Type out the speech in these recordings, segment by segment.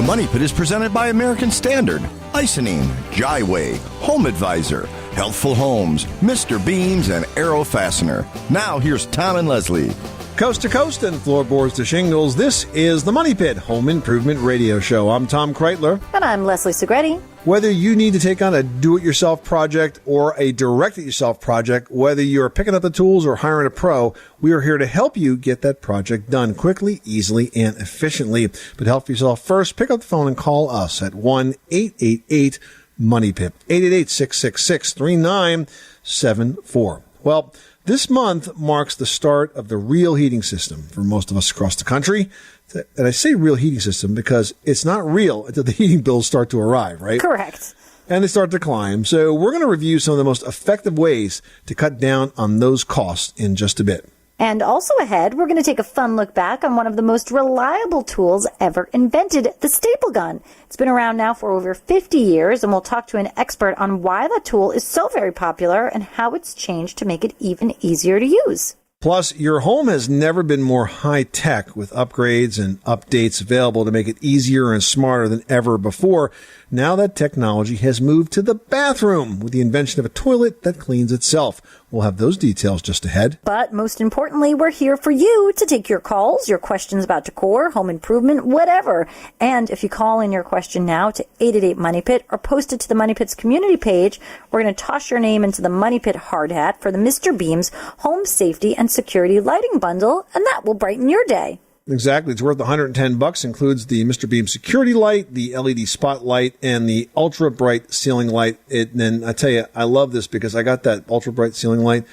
Money Pit is presented by American Standard, Icynene, Jyway, Home Advisor, Healthful Homes, Mr. Beams, and Aero Fastener. Now here's Tom and Leslie. Coast to coast and floorboards to shingles, this is the Money Pit Home Improvement Radio Show. I'm Tom Kreitler. And I'm Leslie Segretti. Whether you need to take on a do-it-yourself project or a direct-it-yourself project, whether you're picking up the tools or hiring a pro, we are here to help you get that project done quickly, easily, and efficiently. But help yourself first. Pick up the phone and call us at 1-888-MONEYPIT, 888-666-3974. Well, this month marks the start of the real heating system for most of us across the country. And I say real heating system because it's not real until the heating bills start to arrive, right? Correct. And they start to climb. So we're going to review some of the most effective ways to cut down on those costs in just a bit. And also ahead, we're going to take a fun look back on one of the most reliable tools ever invented, the staple gun. It's been around now for over 50 years, and we'll talk to an expert on why that tool is so very popular and how it's changed to make it even easier to use. Plus, your home has never been more high-tech with upgrades and updates available to make it easier and smarter than ever before. Now that technology has moved to the bathroom with the invention of a toilet that cleans itself. We'll have those details just ahead. But most importantly, we're here for you to take your calls, your questions about decor, home improvement, whatever. And if you call in your question now to 888-MONEY-PIT or post it to the Money Pit's community page, we're going to toss your name into the Money Pit hard hat for the Mr. Beams Home Safety and Security Lighting Bundle, and that will brighten your day. Exactly. It's worth $110. Includes the Mr. Beam security light, the LED spotlight, and the ultra bright ceiling light. And I tell you, I love this because I got that ultra bright ceiling light.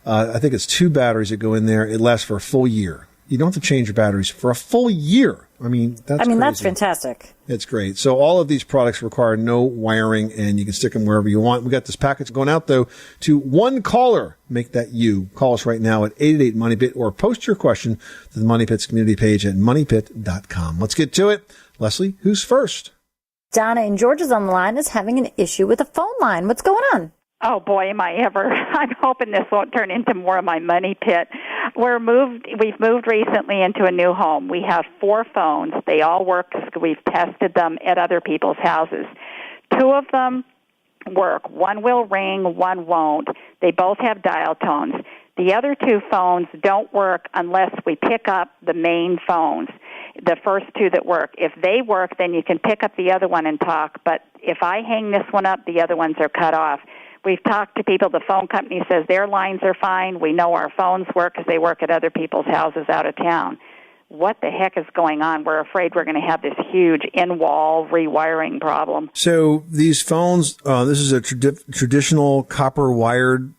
I think it's 2 batteries that go in there. It lasts for a full year. You don't have to change your batteries for a full year. That's crazy. That's fantastic. It's great. So all of these products require no wiring, and you can stick them wherever you want. We got this package going out, though, to one caller. Make that you. Call us right now at 888-MONEYPIT or post your question to the Money Pit's community page at moneypit.com. Let's get to it. Leslie, who's first? Donna in Georgia's on the line is having an issue with a phone line. What's going on? Oh, boy, am I ever. I'm hoping this won't turn into more of my money pit. We've moved recently into a new home. We have 4 phones. They all work. We've tested them at other people's houses. 2 of them work. One will ring, one won't. They both have dial tones. The other 2 phones don't work unless we pick up the main phones, the first 2 that work. If they work, then you can pick up the other one and talk. But if I hang this one up, the other ones are cut off. We've talked to people. The phone company says their lines are fine. We know our phones work because they work at other people's houses out of town. What the heck is going on? We're afraid we're going to have this huge in-wall rewiring problem. So these phones, this is a traditional copper wired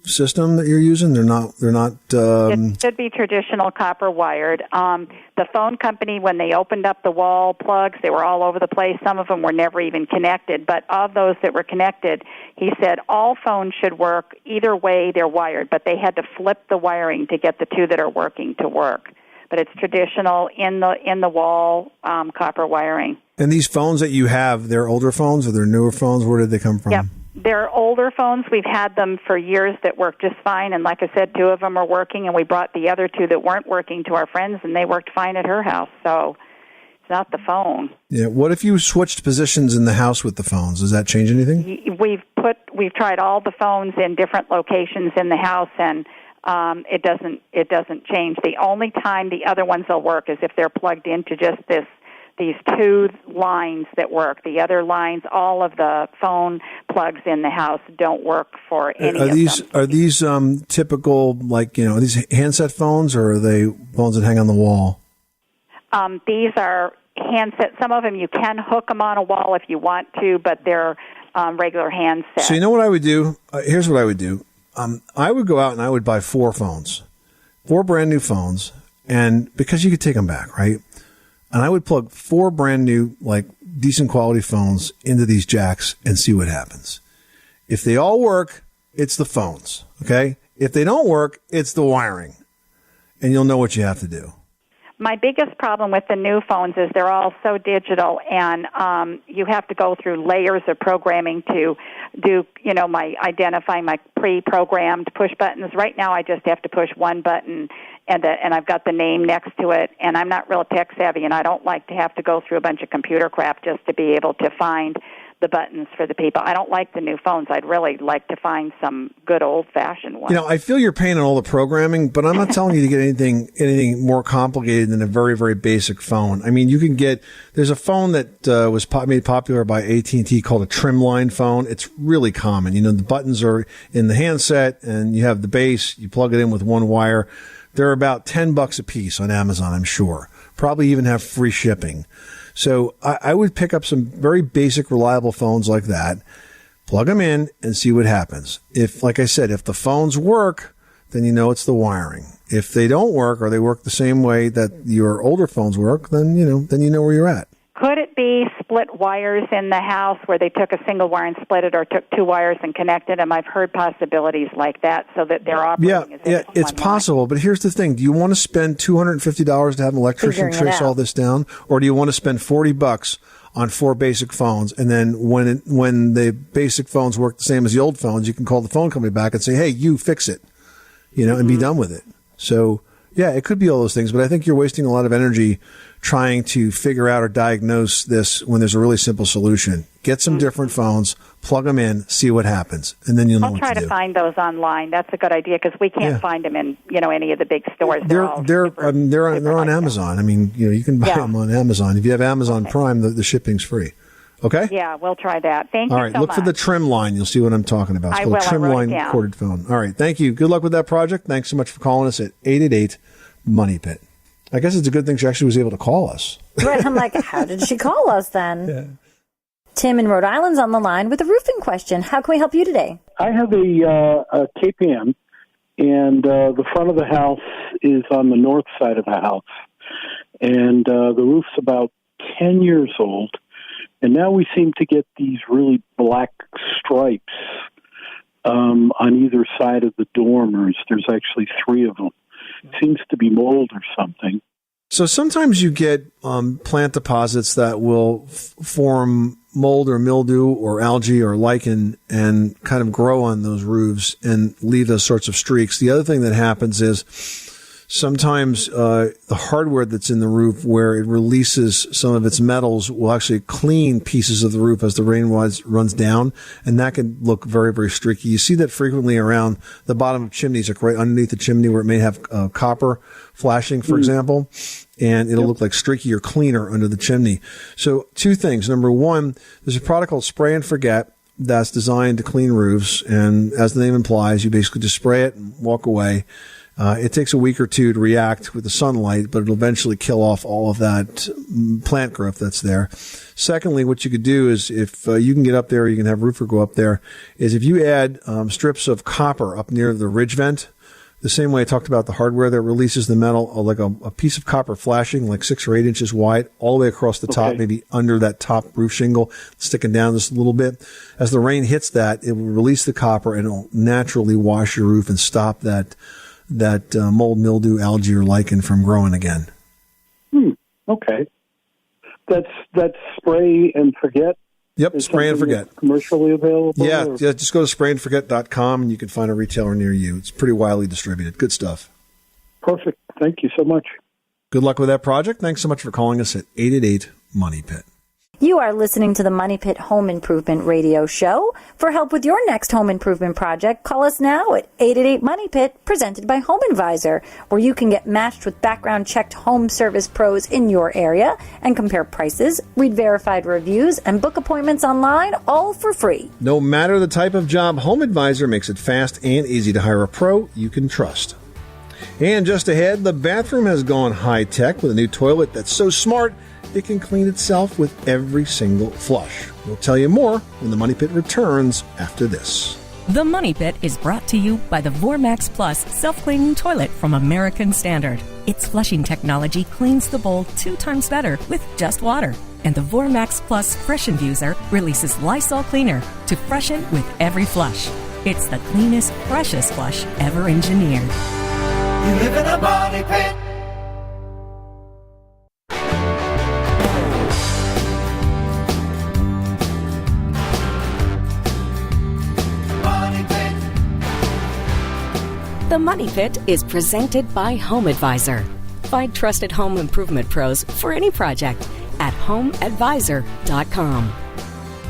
system that you're using? They're not. It should be traditional copper wired. The phone company, when they opened up the wall plugs, they were all over the place. Some of them were never even connected. But of those that were connected, he said all phones should work. Either way, they're wired. But they had to flip the wiring to get the 2 that are working to work. But it's traditional in the wall copper wiring. And these phones that you have, they're older phones or they're newer phones? Where did they come from? Yep. They're older phones. We've had them for years that work just fine, and like I said, 2 of them are working, and we brought the other 2 that weren't working to our friends, and they worked fine at her house, so it's not the phone. Yeah. What if you switched positions in the house with the phones? Does that change anything? We've tried all the phones in different locations in the house, and it doesn't change. The only time the other ones will work is if they're plugged into just these 2 lines that work. The other lines, all of the phone plugs in the house don't work for any of them. Are these typical, are these handset phones, or are they phones that hang on the wall? These are handsets. Some of them you can hook them on a wall if you want to, but they're regular handsets. So you know what I would do? Here's what I would do. I would go out and I would buy 4 phones, 4 brand new phones, and because you could take them back, right? And I would plug 4 brand new, decent quality phones into these jacks and see what happens. If they all work, it's the phones, okay? If they don't work, it's the wiring. And you'll know what you have to do. My biggest problem with the new phones is they're all so digital, and you have to go through layers of programming to do, identifying my pre-programmed push buttons. Right now, I just have to push one button, and I've got the name next to it, and I'm not real tech savvy, and I don't like to have to go through a bunch of computer crap just to be able to find the buttons for the people. I don't like the new phones. I'd really like to find some good old-fashioned ones. I feel your pain on all the programming, but I'm not telling you to get anything more complicated than a very, very basic phone. I mean, you can there's a phone that was made popular by AT&T called a Trimline phone. It's really common. The buttons are in the handset, and you have the base. You plug it in with one wire. They're about $10 a piece on Amazon, I'm sure. Probably even have free shipping. So I would pick up some very basic, reliable phones like that, plug them in, and see what happens. Like I said, if the phones work, then it's the wiring. If they don't work, or they work the same way that your older phones work, then you know where you're at. Could it be split wires in the house where they took a single wire and split it, or took two wires and connected them? I've heard possibilities like that, so that they're operating as if it's it's one possible. line. But here's the thing: do you want to spend $250 to have an electrician trace all this down, or do you want to spend $40 on 4 basic phones, and then when the basic phones work the same as the old phones, you can call the phone company back and say, "Hey, you fix it," and be done with it. So yeah, it could be all those things, but I think you're wasting a lot of energy trying to figure out or diagnose this when there's a really simple solution. Get some different phones, plug them in, see what happens, and then you'll know what to do. I'll try to find those online. That's a good idea, because we can't find them in any of the big stores. They're on Amazon. I mean, you can buy them on Amazon. If you have Amazon Prime, the shipping's free. Okay? Yeah, we'll try that. Thank you so much. All right, look for the Trimline. You'll see what I'm talking about. It's called Trimline corded phone. All right, thank you. Good luck with that project. Thanks so much for calling us at 888-MONEY-PIT. I guess it's a good thing she actually was able to call us. Right, I'm like, how did she call us then? Yeah. Tim in Rhode Island's on the line with a roofing question. How can we help you today? I have a KPN, and the front of the house is on the north side of the house. And the roof's about 10 years old. And now we seem to get these really black stripes on either side of the dormers. There's actually 3 of them. It seems to be mold or something. So sometimes you get plant deposits that will form mold or mildew or algae or lichen and kind of grow on those roofs and leave those sorts of streaks. The other thing that happens is sometimes the hardware that's in the roof, where it releases some of its metals, will actually clean pieces of the roof as the rain runs down, and that can look very, very streaky. You see that frequently around the bottom of chimneys, like right underneath the chimney where it may have copper flashing, for example, and it'll look like streaky or cleaner under the chimney. So 2 things. Number 1, there's a product called Spray and Forget that's designed to clean roofs, and as the name implies, you basically just spray it and walk away. It takes a week or 2 to react with the sunlight, but it'll eventually kill off all of that plant growth that's there. Secondly, what you could do is, if you can get up there, you can have a roofer go up there, is if you add strips of copper up near the ridge vent, the same way I talked about the hardware that releases the metal, like a piece of copper flashing like 6 or 8 inches wide all the way across the top, maybe under that top roof shingle, sticking down just a little bit. As the rain hits that, it will release the copper and it'll naturally wash your roof and stop that mold, mildew, algae, or lichen from growing again. Okay. That's Spray and Forget? Yep, Spray and Forget. Commercially available? Yeah, just go to sprayandforget.com and you can find a retailer near you. It's pretty widely distributed. Good stuff. Perfect. Thank you so much. Good luck with that project. Thanks so much for calling us at 888-MONEY-PIT. You are listening to the Money Pit Home Improvement Radio Show. For help with your next home improvement project, call us now at 888-MONEY-PIT, presented by Home Advisor, where you can get matched with background-checked home service pros in your area and compare prices, read verified reviews, and book appointments online, all for free. No matter the type of job, Home Advisor makes it fast and easy to hire a pro you can trust. And just ahead, the bathroom has gone high-tech with a new toilet that's so smart it can clean itself with every single flush. We'll tell you more when the Money Pit returns after this. The Money Pit is brought to you by the VorMax Plus self-cleaning toilet from American Standard. Its flushing technology cleans the bowl 2 times better with just water. And the VorMax Plus Fresh Infuser releases Lysol Cleaner to freshen with every flush. It's the cleanest, freshest flush ever engineered. You live in a Money Pit. The Money Pit is presented by Home Advisor. Find trusted home improvement pros for any project at homeadvisor.com.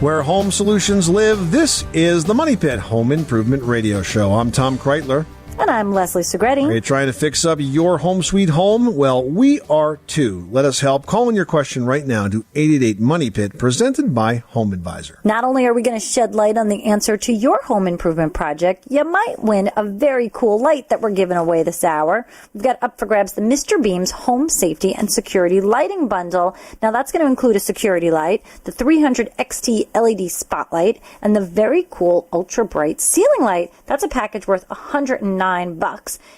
Where home solutions live, this is the Money Pit Home Improvement Radio Show. I'm Tom Kreitler. And I'm Leslie Segretti. Are you trying to fix up your home sweet home? Well, we are too. Let us help. Call in your question right now to 888-MONEY-PIT, presented by Home Advisor. Not only are we going to shed light on the answer to your home improvement project, you might win a very cool light that we're giving away this hour. We've got up for grabs the Mr. Beam's Home Safety and Security Lighting Bundle. Now, that's going to include a security light, the 300 XT LED spotlight, and the very cool ultra bright ceiling light. That's a package worth $109.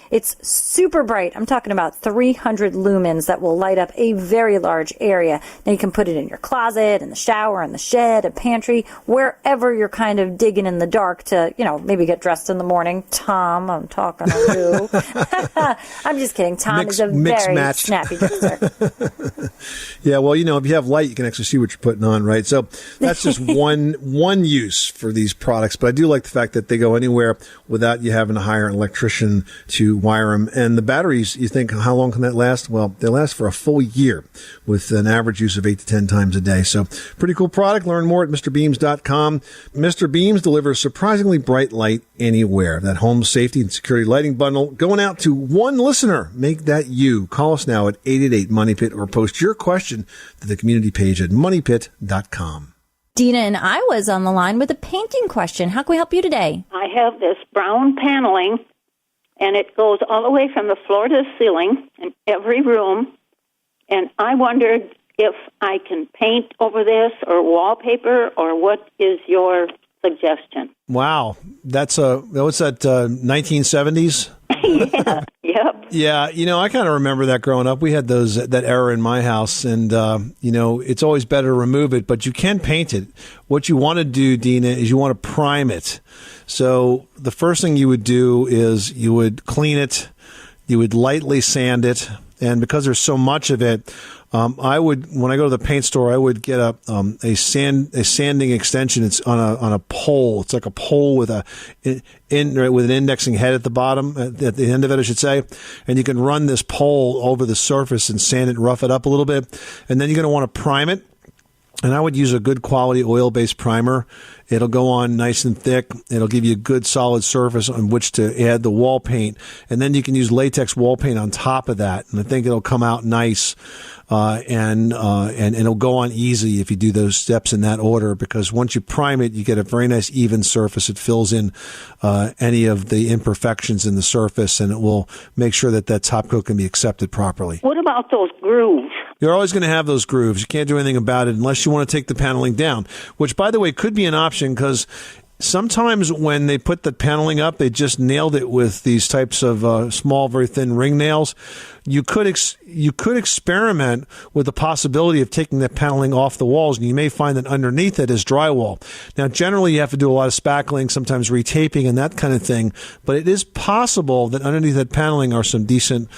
It's super bright. I'm talking about 300 lumens that will light up a very large area. Now you can put it in your closet, in the shower, in the shed, a pantry, wherever you're kind of digging in the dark to, maybe get dressed in the morning. Tom, I'm talking to you. I'm just kidding. Tom is a very snappy dresser. Yeah, well, if you have light, you can actually see what you're putting on, right? So that's just one use for these products. But I do like the fact that they go anywhere without you having to hire an electrician to wire them. And the batteries, you think, how long can that last? Well, they last for a full year with an average use of 8 to 10 times a day. So pretty cool product. Learn more at MrBeams.com. Mr. Beams delivers surprisingly bright light anywhere. That home safety and security lighting bundle going out to one listener. Make that you. Call us now at 888-MONEY-PIT or post your question to the community page at moneypit.com. Dina and I was on the line with a painting question. How can we help you today? I have this brown paneling, and it goes all the way from the floor to the ceiling in every room. And I wondered if I can paint over this or wallpaper, or what is your suggestion? Wow. What's that, 1970s? Yeah, yep. Yeah, I kind of remember that growing up. We had that era in my house, and, it's always better to remove it, but you can paint it. What you want to do, Dina, is you want to prime it. So the first thing you would do is you would clean it, you would lightly sand it, and because there's so much of it, when I go to the paint store, I would get a sanding extension. It's on a pole. It's like a pole with with an indexing head at the bottom, at the end of it, I should say. And you can run this pole over the surface and sand it, rough it up a little bit. And then you're going to want to prime it. And I would use a good quality oil-based primer. It'll go on nice and thick. It'll give you a good solid surface on which to add the wall paint. And then you can use latex wall paint on top of that. And I think it'll come out nice. And it'll go on easy if you do those steps in that order, because once you prime it, you get a very nice even surface. It fills in any of the imperfections in the surface, and it will make sure that top coat can be accepted properly. What about those grooves? You're always going to have those grooves. You can't do anything about it unless you want to take the paneling down, which, by the way, could be an option, because sometimes when they put the paneling up, they just nailed it with these types of small, very thin ring nails. You could experiment with the possibility of taking the paneling off the walls, and you may find that underneath it is drywall. Now, generally, you have to do a lot of spackling, sometimes retaping and that kind of thing, but it is possible that underneath that paneling are some decent,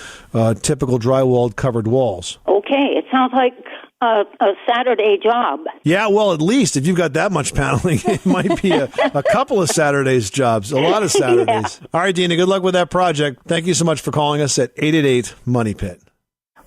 typical drywalled covered walls. Okay, it sounds like a Saturday job. Yeah, well, at least if you've got that much paneling, it might be a couple of Saturdays jobs, a lot of Saturdays. Yeah. All right, Dina, good luck with that project. Thank you so much for calling us at 888-MONEY-PIT.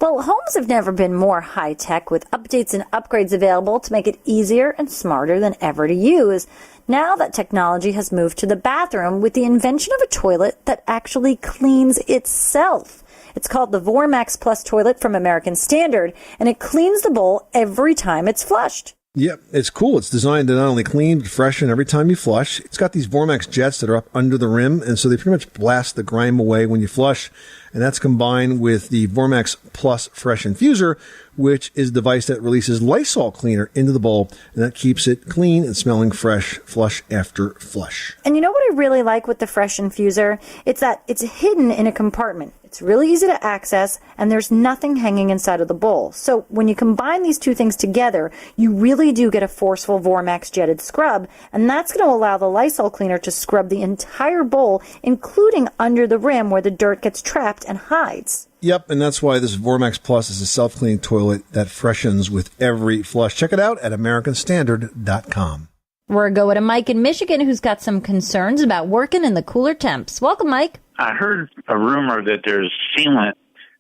Well, homes have never been more high-tech, with updates and upgrades available to make it easier and smarter than ever to use. Now that technology has moved to the bathroom with the invention of a toilet that actually cleans itself. It's called the VorMax Plus toilet from American Standard, and it cleans the bowl every time it's flushed. Yep, it's cool. It's designed to not only clean, but freshen every time you flush. It's got these VorMax jets that are up under the rim, and so they pretty much blast the grime away when you flush. And that's combined with the VorMax Plus Fresh Infuser, which is a device that releases Lysol cleaner into the bowl, and that keeps it clean and smelling fresh, flush after flush. And you know what I really like with the Fresh Infuser? It's that it's hidden in a compartment. It's really easy to access, and there's nothing hanging inside of the bowl. So when you combine these two things together, you really do get a forceful VorMax jetted scrub, and that's going to allow the Lysol cleaner to scrub the entire bowl, including under the rim where the dirt gets trapped and hides. Yep, and that's why this VorMax Plus is a self-cleaning toilet that freshens with every flush. Check it out at AmericanStandard.com. We're going to Mike in Michigan, who's got some concerns about working in the cooler temps. Welcome, Mike. I heard a rumor that there's sealant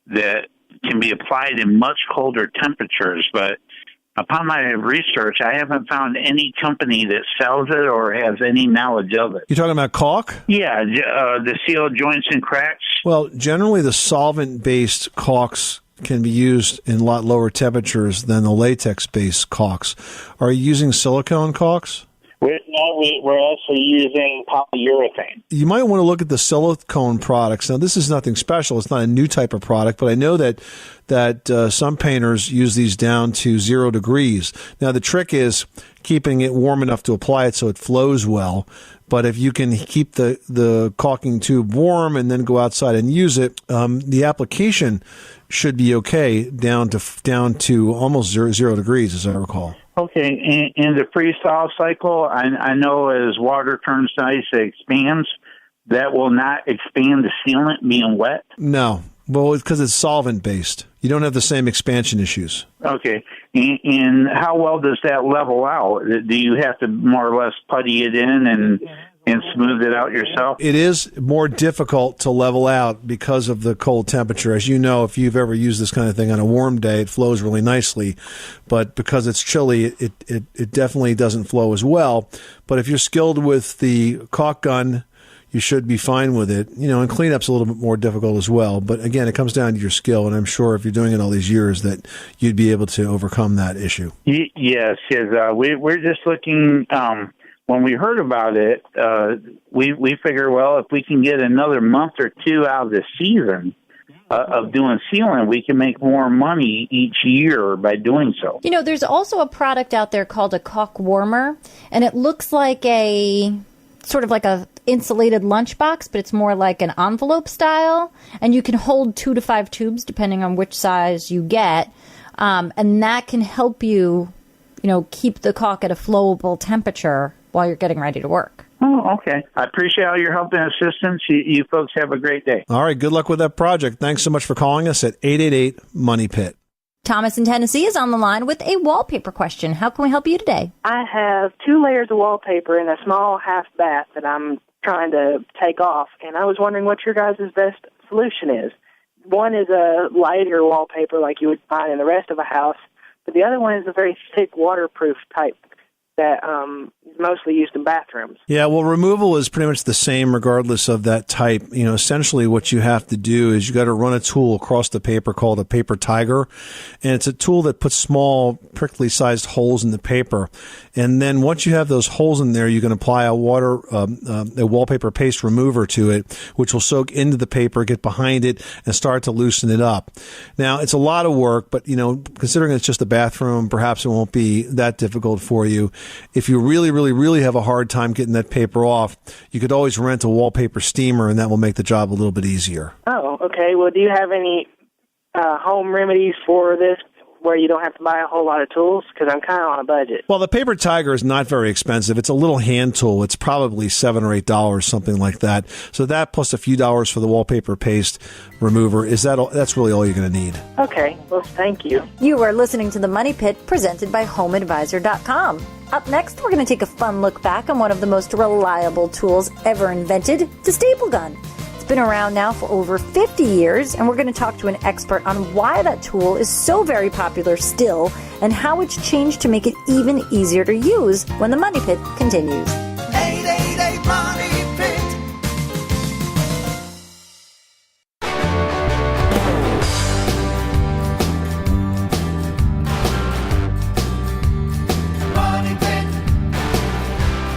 that can be applied in much colder temperatures, but upon my research, I haven't found any company that sells it or has any knowledge of it. You're talking about caulk? Yeah, the seal joints and cracks. Well, generally the solvent-based caulks can be used in a lot lower temperatures than the latex-based caulks. Are you using silicone caulks? We're actually using polyurethane. You might want to look at the silicone products. Now, this is nothing special. It's not a new type of product, but I know that some painters use these down to 0 degrees. Now, the trick is keeping it warm enough to apply it so it flows well. But if you can keep the caulking tube warm and then go outside and use it, the application should be okay down to almost 0 degrees, as I recall. Okay, in the freeze-thaw cycle, I know as water turns to ice, it expands. That will not expand the sealant being wet? No. Well, it's because it's solvent-based. You don't have the same expansion issues. Okay. And how well does that level out? Do you have to more or less putty it in and smooth it out yourself? It is more difficult to level out because of the cold temperature. As you know, if you've ever used this kind of thing on a warm day, it flows really nicely. But because it's chilly, it definitely doesn't flow as well. But if you're skilled with the caulk gun, you should be fine with it. And cleanup's a little bit more difficult as well. But again, it comes down to your skill. And I'm sure if you're doing it all these years that you'd be able to overcome that issue. Yes. We're just looking... when we heard about it, we figure, well, if we can get another month or two out of the season of doing sealant, we can make more money each year by doing so. There's also a product out there called a caulk warmer, and it looks like a sort of like a insulated lunchbox, but it's more like an envelope style, and you can hold 2 to 5 tubes depending on which size you get, and that can help you, keep the caulk at a flowable temperature while you're getting ready to work. Oh, okay. I appreciate all your help and assistance. You folks have a great day. All right. Good luck with that project. Thanks so much for calling us at 888-MONEY-PIT. Thomas in Tennessee is on the line with a wallpaper question. How can we help you today? I have 2 layers of wallpaper in a small half bath that I'm trying to take off, and I was wondering what your guys' best solution is. One is a lighter wallpaper like you would find in the rest of a house, but the other one is a very thick waterproof type that is mostly used in bathrooms. Yeah, well, removal is pretty much the same regardless of that type. Essentially what you have to do is you got to run a tool across the paper called a paper tiger, and it's a tool that puts small prickly-sized holes in the paper. And then once you have those holes in there, you can apply a wallpaper paste remover to it, which will soak into the paper, get behind it, and start to loosen it up. Now, it's a lot of work, but, considering it's just a bathroom, perhaps it won't be that difficult for you. If you really, really, really have a hard time getting that paper off, you could always rent a wallpaper steamer, and that will make the job a little bit easier. Oh, okay. Well, do you have any home remedies for this where you don't have to buy a whole lot of tools? Because I'm kind of on a budget. Well, the Paper Tiger is not very expensive. It's a little hand tool. It's probably $7 or $8, something like that. So that plus a few dollars for the wallpaper paste remover, that's really all you're going to need. Okay. Well, thank you. You are listening to The Money Pit, presented by HomeAdvisor.com. Up next, we're going to take a fun look back on one of the most reliable tools ever invented, the staple gun. It's been around now for over 50 years, and we're going to talk to an expert on why that tool is so very popular still and how it's changed to make it even easier to use when The Money Pit continues. 888 Money Pit.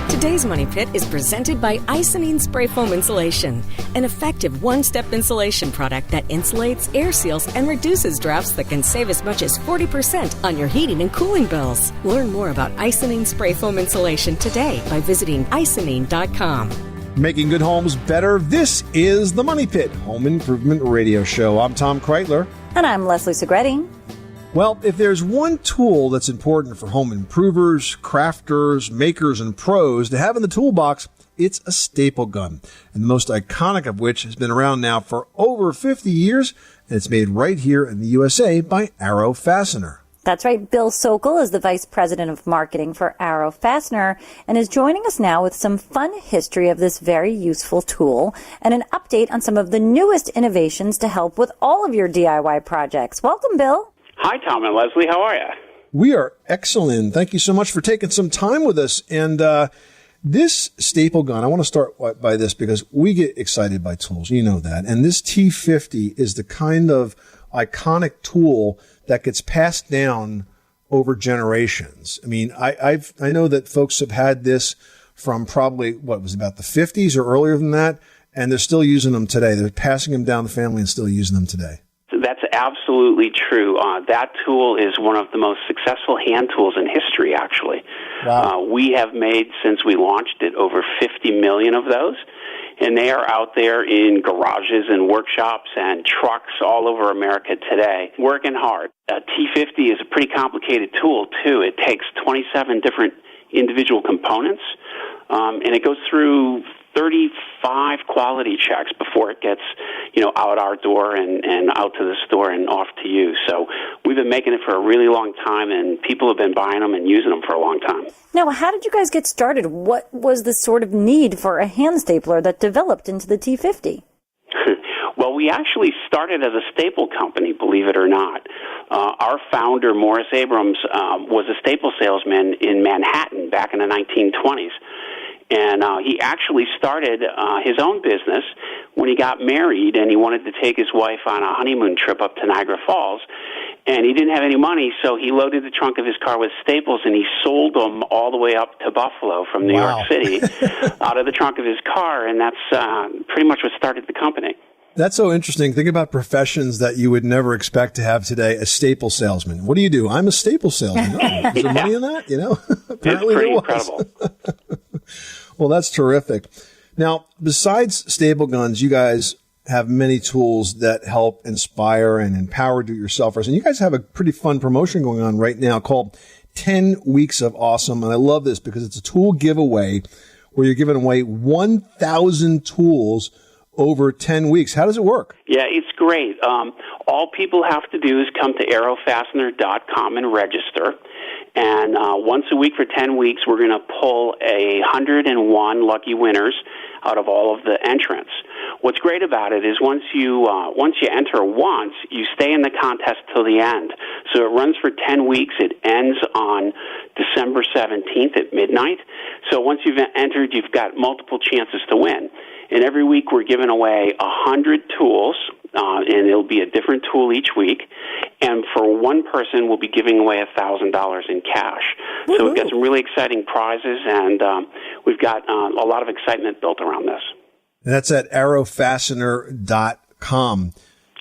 Today's Money Pit is presented by Icynene Spray Foam Insulation, an effective one-step insulation product that insulates, air seals, and reduces drafts that can save as much as 40% on your heating and cooling bills. Learn more about Icynene Spray Foam Insulation today by visiting icynene.com. Making good homes better. This is The Money Pit, Home Improvement Radio Show. I'm Tom Kreitler. And I'm Leslie Segretti. Well, if there's one tool that's important for home improvers, crafters, makers, and pros to have in the toolbox, it's a staple gun. And the most iconic of which has been around now for over 50 years, and it's made right here in the USA by Arrow Fastener. That's right. Bill Sokol is the Vice President of Marketing for Arrow Fastener and is joining us now with some fun history of this very useful tool and an update on some of the newest innovations to help with all of your DIY projects. Welcome, Bill. Hi, Tom and Leslie. How are you? We are excellent. Thank you so much for taking some time with us. And this staple gun, I want to start by this because we get excited by tools. You know that. And this T50 is the kind of iconic tool that gets passed down over generations. I mean, I know that folks have had this from probably, about the 50s or earlier than that, and they're still using them today. They're passing them down the family and still using them today. That's absolutely true. That tool is one of the most successful hand tools in history, actually. Wow. We have made, since we launched it, over 50 million of those. And they are out there in garages and workshops and trucks all over America today, working hard. T50 is a pretty complicated tool, too. It takes 27 different individual components, and it goes through 35 quality checks before it gets, out our door and out to the store and off to you. So we've been making it for a really long time, and people have been buying them and using them for a long time. Now, how did you guys get started? What was the sort of need for a hand stapler that developed into the T50? Well, we actually started as a staple company, believe it or not. Our founder, Morris Abrams, was a staple salesman in Manhattan back in the 1920s. And he actually started his own business when he got married, and he wanted to take his wife on a honeymoon trip up to Niagara Falls. And he didn't have any money, so he loaded the trunk of his car with staples, and he sold them all the way up to Buffalo from New York City out of the trunk of his car, and that's pretty much what started the company. That's so interesting. Think about professions that you would never expect to have today. A staple salesman. What do you do? I'm a staple salesman. Oh, is there money in that? Apparently it's pretty there was. incredible. Well, that's terrific. Now, besides staple guns, you guys have many tools that help inspire and empower do-it-yourselfers. And you guys have a pretty fun promotion going on right now called 10 Weeks of Awesome. And I love this because it's a tool giveaway where you're giving away 1,000 tools over 10 weeks. How does it work? Yeah, it's great. All people have to do is come to arrowfastener.com and register. And once a week for 10 weeks, we're going to pull 101 lucky winners out of all of the entrants. What's great about it is once you enter once, you stay in the contest till the end. So it runs for 10 weeks. It ends on December 17th at midnight. So once you've entered, you've got multiple chances to win. And every week we're giving away 100 tools, and it'll be a different tool each week. And for one person, we'll be giving away $1,000 in cash. Mm-hmm. So we've got some really exciting prizes, and we've got a lot of excitement built around this. And that's at arrowfastener.com.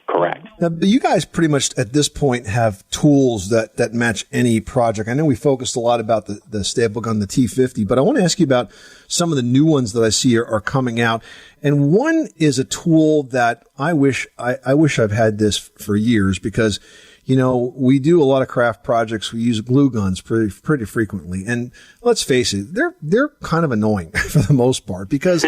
Correct. Now, you guys pretty much at this point have tools that match any project. I know we focused a lot about the staple gun, the T50, but I want to ask you about some of the new ones that I see are coming out. And one is a tool that I wish I've had this for years because, we do a lot of craft projects. We use glue guns pretty frequently. And let's face it, they're kind of annoying for the most part because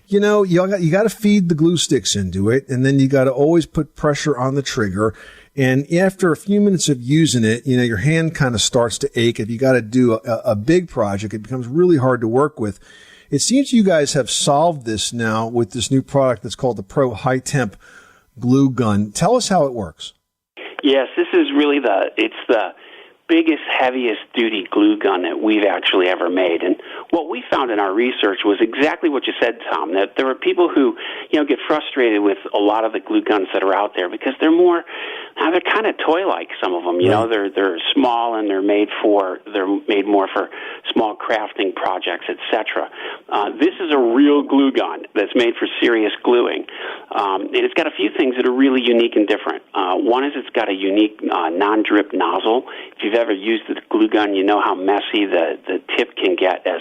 you got to feed the glue sticks into it, and then you got to always put pressure on the trigger. And after a few minutes of using it, your hand kind of starts to ache. If you got to do a big project, it becomes really hard to work with. It seems you guys have solved this now with this new product that's called the Pro High Temp Glue Gun. Tell us how it works. Yes, this is really the biggest, heaviest duty glue gun that we've actually ever made. And what we found in our research was exactly what you said, Tom, that there are people who, get frustrated with a lot of the glue guns that are out there because they're kind of toy-like, some of them. They're small and they're made more for small crafting projects, etc. This is a real glue gun that's made for serious gluing. And it's got a few things that are really unique and different. One is it's got a unique non-drip nozzle. If you've ever used the glue gun, you know how messy the tip can get as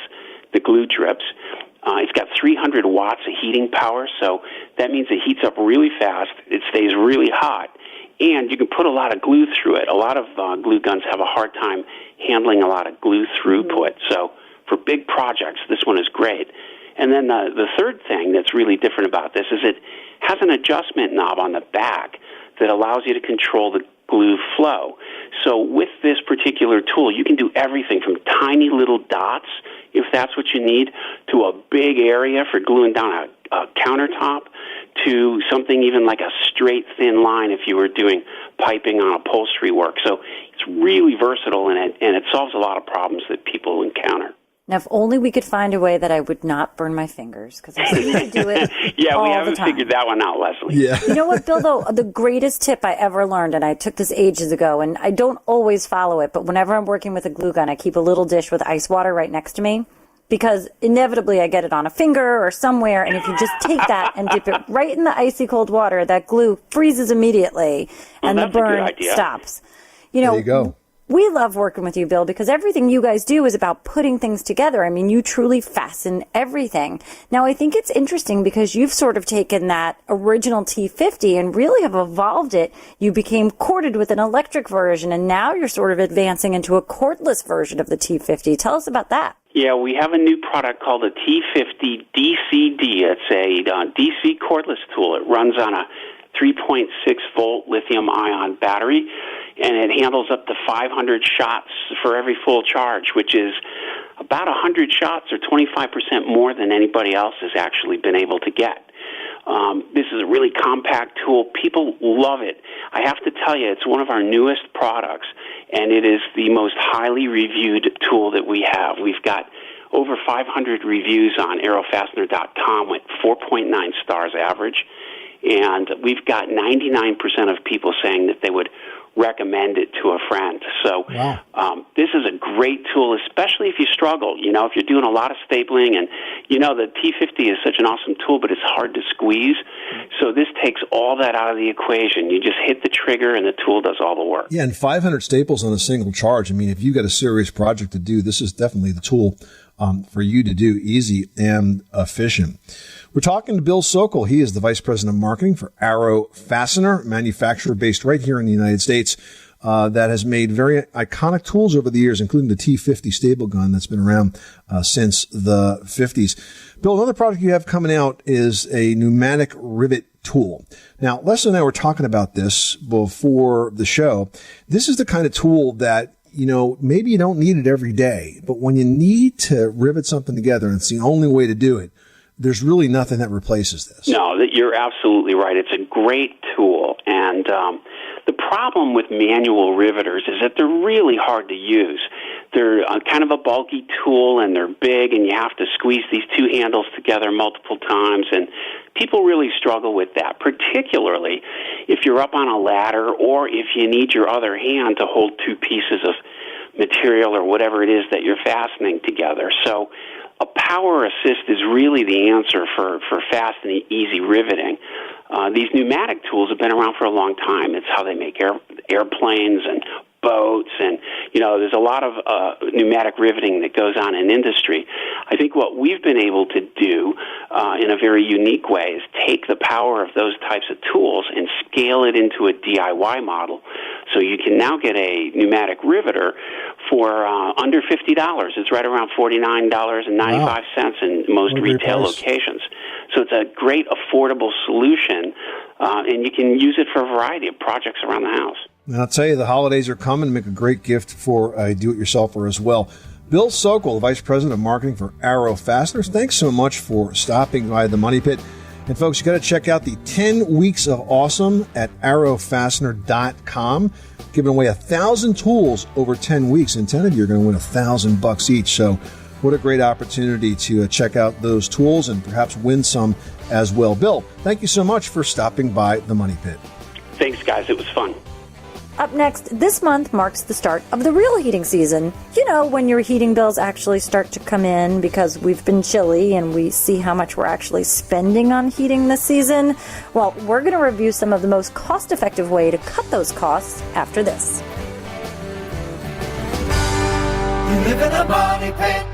the glue drips. It's got 300 watts of heating power, so that means it heats up really fast. It stays really hot, and you can put a lot of glue through it. A lot of glue guns have a hard time handling a lot of glue throughput, so for big projects, this one is great. And then the third thing that's really different about this is it has an adjustment knob on the back that allows you to control the glue flow. So with this particular tool, you can do everything from tiny little dots, if that's what you need, to a big area for gluing down a countertop, to something even like a straight, thin line if you were doing piping on upholstery work. So it's really versatile, and it solves a lot of problems that people encounter. Now, if only we could find a way that I would not burn my fingers, because I seem to do it all we haven't the time. figured that one out, Leslie. Yeah. You know what, Bill, though? The greatest tip I ever learned, and I took this ages ago, and I don't always follow it, but whenever I'm working with a glue gun, I keep a little dish with ice water right next to me, because inevitably I get it on a finger or somewhere, and if you just take that and dip it right in the icy cold water, that glue freezes immediately, and the burn stops. There you go. We love working with you, Bill, because everything you guys do is about putting things together. I mean, you truly fasten everything. Now, I think it's interesting because you've sort of taken that original T50 and really have evolved it. You became corded with an electric version, and now you're sort of advancing into a cordless version of the T50. Tell us about that. Yeah, we have a new product called the T50 DCD. It's a DC cordless tool. It runs on a 3.6-volt lithium-ion battery, and it handles up to 500 shots for every full charge, which is about 100 shots or 25% more than anybody else has actually been able to get. This is a really compact tool. People love it. I have to tell you, it's one of our newest products, and it is the most highly reviewed tool that we have. We've got over 500 reviews on aerofastener.com with 4.9 stars average, and we've got 99% of people saying that they would recommend it to a friend. So this is a great tool, especially if you struggle. You know, if you're doing a lot of stapling, and you know the T50 is such an awesome tool, but it's hard to squeeze. So this takes all that out of the equation. You just hit the trigger, and the tool does all the work. Yeah, and 500 staples on a single charge. I mean, if you got a serious project to do, this is definitely the tool for you to do, easy and efficient. We're talking to Bill Sokol. He is the Vice President of Marketing for Arrow Fastener, manufacturer based right here in the United States, that has made very iconic tools over the years, including the T50 staple gun that's been around since the 50s. Bill, another product you have coming out is a pneumatic rivet tool. Now, Leslie and I were talking about this before the show. This is the kind of tool that, you know, maybe you don't need it every day, but when you need to rivet something together, and it's the only way to do it, there's really nothing that replaces this. No, you're absolutely right. It's a great tool. And the problem with manual riveters is that they're really hard to use. They're kind of a bulky tool, and they're big, and you have to squeeze these two handles together multiple times. And people really struggle with that, particularly if you're up on a ladder or if you need your other hand to hold two pieces of material or whatever it is that you're fastening together. So a power assist is really the answer for fast and easy riveting. These pneumatic tools have been around for a long time. It's how they make airplanes and boats, and there's a lot of pneumatic riveting that goes on in industry. I think what we've been able to do in a very unique way is take the power of those types of tools and scale it into a DIY model. So you can now get a pneumatic riveter for under $50. It's right around $49.95 in most retail locations. So it's a great affordable solution, and you can use it for a variety of projects around the house. And I'll tell you, the holidays are coming. Make a great gift for a do-it-yourselfer as well. Bill Sokol, the Vice President of Marketing for Arrow Fasteners, thanks so much for stopping by the Money Pit. And folks, you got to check out the 10 Weeks of Awesome at arrowfastener.com. Giving away 1,000 tools over 10 weeks, and 10 of you are going to win $1,000 each. So what a great opportunity to check out those tools and perhaps win some as well. Bill, thank you so much for stopping by the Money Pit. Thanks, guys. It was fun. Up next, this month marks the start of the real heating season. You know, when your heating bills actually start to come in because we've been chilly and we see how much we're actually spending on heating this season. Well, we're going to review some of the most cost-effective way to cut those costs after this. You live in a money pit.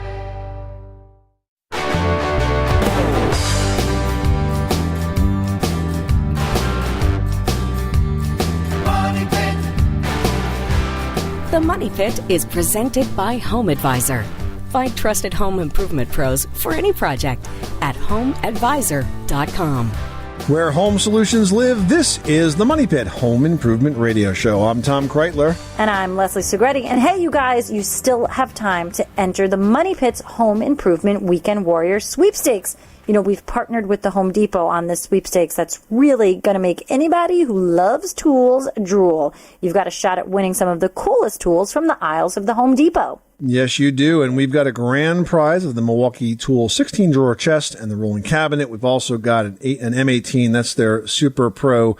The Money Pit is presented by Home Advisor. Find trusted home improvement pros for any project at homeadvisor.com. Where home solutions live, this is the Money Pit Home Improvement Radio Show. I'm Tom Kreitler. And I'm Leslie Segretti. And hey, you guys, you still have time to enter the Money Pit's Home Improvement Weekend Warrior Sweepstakes. You know, we've partnered with the Home Depot on this sweepstakes that's really going to make anybody who loves tools drool. You've got a shot at winning some of the coolest tools from the aisles of the Home Depot. Yes, you do. And we've got a grand prize of the Milwaukee Tool 16-drawer chest and the rolling cabinet. We've also got an M18. That's their Super Pro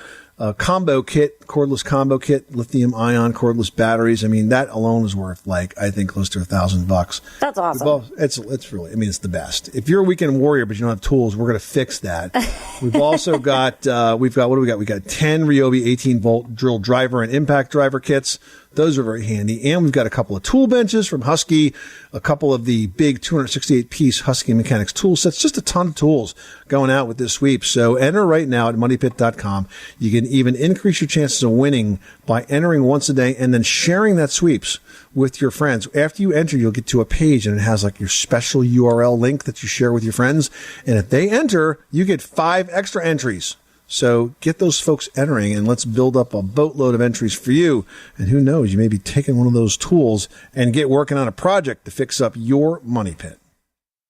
combo kit, cordless combo kit, lithium-ion cordless batteries. I mean, that alone is worth, I think close to $1,000. That's awesome. It's really, it's the best. If you're a weekend warrior but you don't have tools, we're going to fix that. We've also got, what do we got? We got 10 Ryobi 18-volt drill driver and impact driver kits. Those are very handy. And we've got a couple of tool benches from Husky, a couple of the big 268-piece Husky Mechanics tool sets, just a ton of tools going out with this sweep. So enter right now at moneypit.com. You can even increase your chances of winning by entering once a day and then sharing that sweeps with your friends. After you enter, you'll get to a page and it has your special URL link that you share with your friends. And if they enter, you get 5 extra entries. So get those folks entering and let's build up a boatload of entries for you. And who knows, you may be taking one of those tools and get working on a project to fix up your money pit.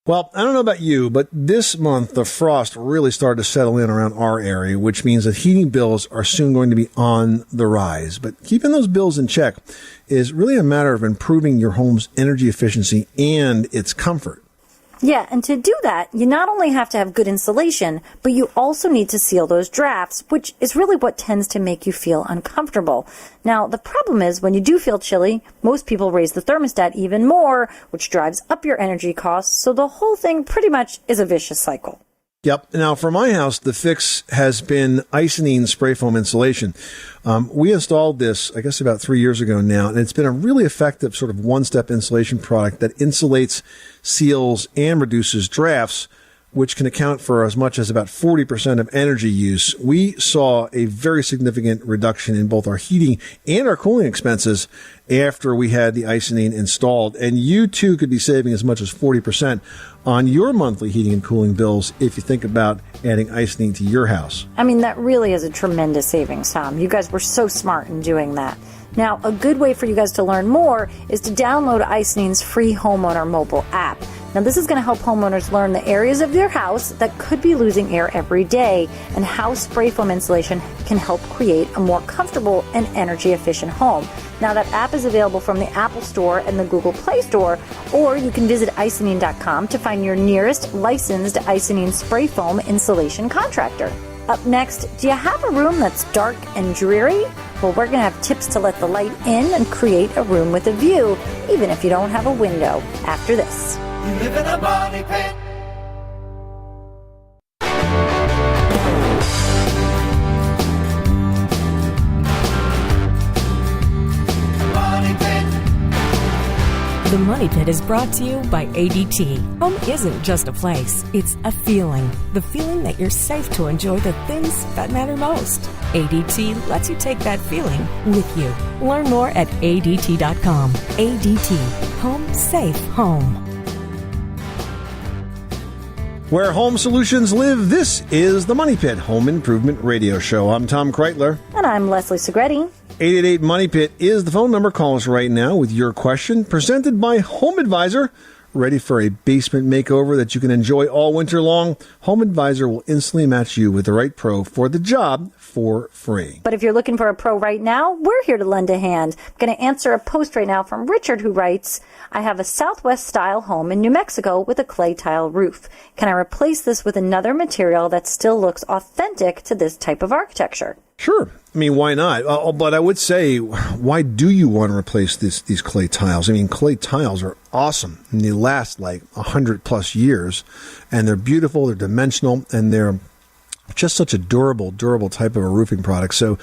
Well, I don't know about you, but this month the frost really started to settle in around our area, which means that heating bills are soon going to be on the rise. But keeping those bills in check is really a matter of improving your home's energy efficiency and its comfort. Yeah, and to do that, you not only have to have good insulation, but you also need to seal those drafts, which is really what tends to make you feel uncomfortable. Now, the problem is when you do feel chilly, most people raise the thermostat even more, which drives up your energy costs, so the whole thing pretty much is a vicious cycle. Yep. Now, for my house, the fix has been Icynene spray foam insulation. We installed this, I guess, about 3 years ago now, and it's been a really effective sort of one-step insulation product that insulates, seals, and reduces drafts, which can account for as much as about 40% of energy use. We saw a very significant reduction in both our heating and our cooling expenses after we had the Icynene installed. And you, too, could be saving as much as 40% on your monthly heating and cooling bills if you think about adding Icynene to your house. I mean, that really is a tremendous savings, Tom. You guys were so smart in doing that. Now, a good way for you guys to learn more is to download Icynene's free homeowner mobile app. Now, this is going to help homeowners learn the areas of their house that could be losing air every day and how spray foam insulation can help create a more comfortable and energy-efficient home. Now, that app is available from the Apple Store and the Google Play Store, or you can visit Icynene.com to find your nearest licensed Icynene spray foam insulation contractor. Up next, do you have a room that's dark and dreary? Well, we're going to have tips to let the light in and create a room with a view, even if you don't have a window, after this. You live in a money pit. The Money Pit is brought to you by ADT. Home isn't just a place, it's a feeling. The feeling that you're safe to enjoy the things that matter most. ADT lets you take that feeling with you. Learn more at ADT.com. ADT. Home safe home. Where home solutions live, this is the Money Pit Home Improvement Radio Show. I'm Tom Kreitler. And I'm Leslie Segretti. 888 Money Pit is the phone number. Call us right now with your question. Presented by Home Advisor. Ready for a basement makeover that you can enjoy all winter long? Home Advisor will instantly match you with the right pro for the job for free. But if you're looking for a pro right now, we're here to lend a hand. I'm going to answer a post right now from Richard, who writes, I have a Southwest-style home in New Mexico with a clay tile roof. Can I replace this with another material that still looks authentic to this type of architecture? Sure. I mean, why not? But I would say, why do you want to replace these clay tiles? I mean, clay tiles are awesome, and they last 100+ years, and they're beautiful, they're dimensional, and they're just such a durable type of a roofing product. So,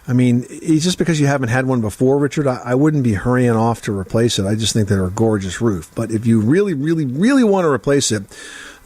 I mean, it's just because you haven't had one before, Richard, I wouldn't be hurrying off to replace it. I just think they're a gorgeous roof. But if you really, really, really want to replace it,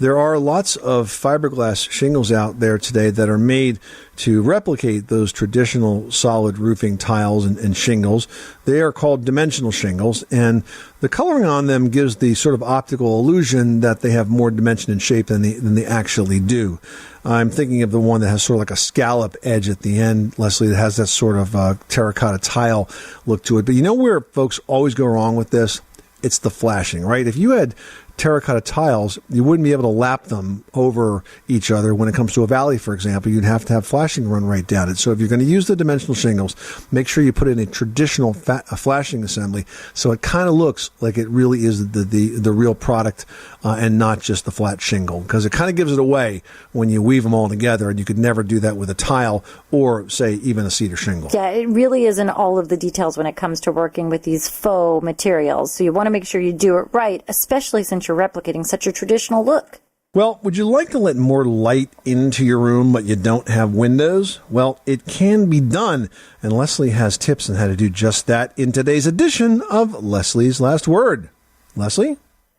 There are lots of fiberglass shingles out there today that are made to replicate those traditional solid roofing tiles and shingles. They are called dimensional shingles, and the coloring on them gives the sort of optical illusion that they have more dimension and shape than they actually do. I'm thinking of the one that has sort of like a scallop edge at the end, Leslie, that has that sort of terracotta tile look to it. But you know where folks always go wrong with this? It's the flashing, right? If you had terracotta tiles, you wouldn't be able to lap them over each other. When it comes to a valley, for example, you'd have to have flashing run right down it. So if you're going to use the dimensional shingles, make sure you put in a traditional flashing assembly so it kind of looks like it really is the real product and not just the flat shingle, because it kind of gives it away when you weave them all together, and you could never do that with a tile or, say, even a cedar shingle. Yeah, it really is in all of the details when it comes to working with these faux materials. So you want to make sure you do it right, especially since you're replicating such a traditional look. Well, would you like to let more light into your room, but you don't have windows? Well, it can be done, and Leslie has tips on how to do just that in today's edition of Leslie's Last Word. Leslie?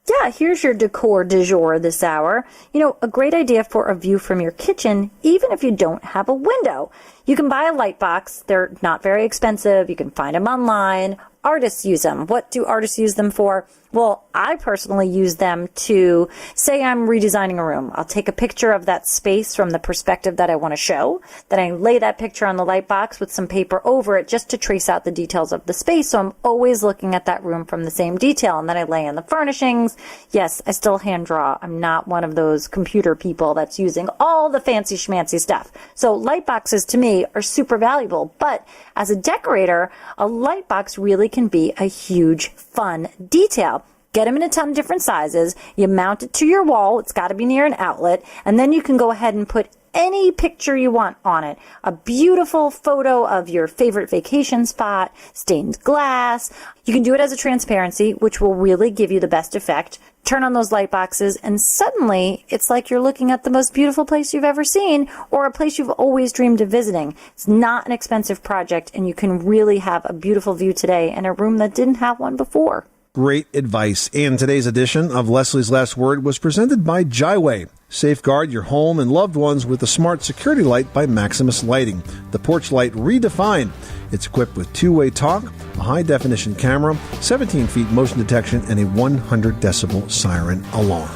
Yeah, here's your decor du jour this hour. You know, a great idea for a view from your kitchen, even if you don't have a window. You can buy a light box. They're not very expensive. You can find them online. Artists use them. What do artists use them for? Well, I personally use them to, say I'm redesigning a room. I'll take a picture of that space from the perspective that I want to show. Then I lay that picture on the light box with some paper over it just to trace out the details of the space. So I'm always looking at that room from the same detail. And then I lay in the furnishings. Yes, I still hand draw. I'm not one of those computer people that's using all the fancy schmancy stuff. So light boxes to me are super valuable. But as a decorator, a light box really can be a huge fun detail. Get them in a ton of different sizes. You mount it to your wall. It's got to be near an outlet. And then you can go ahead and put any picture you want on it. A beautiful photo of your favorite vacation spot, stained glass. You can do it as a transparency, which will really give you the best effect. Turn on those light boxes, and suddenly it's like you're looking at the most beautiful place you've ever seen, or a place you've always dreamed of visiting. It's not an expensive project, and you can really have a beautiful view today in a room that didn't have one before. Great advice. And today's edition of Leslie's Last Word was presented by Jyway. Safeguard your home and loved ones with the smart security light by Maximus Lighting. The porch light redefined. It's equipped with two-way talk, a high-definition camera, 17 feet motion detection, and a 100 decibel siren alarm.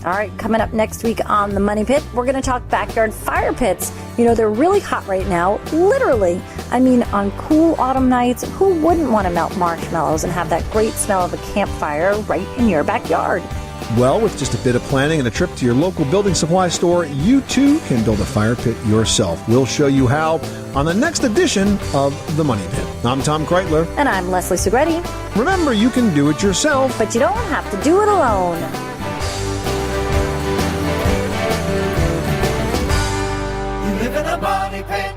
All right, coming up next week on The Money Pit, we're going to talk backyard fire pits. You know, they're really hot right now, literally. I mean, on cool autumn nights, who wouldn't want to melt marshmallows and have that great smell of a campfire right in your backyard? Well, with just a bit of planning and a trip to your local building supply store, you too can build a fire pit yourself. We'll show you how on the next edition of The Money Pit. I'm Tom Kreitler. And I'm Leslie Segretti. Remember, you can do it yourself, but you don't have to do it alone. You live in a money pit.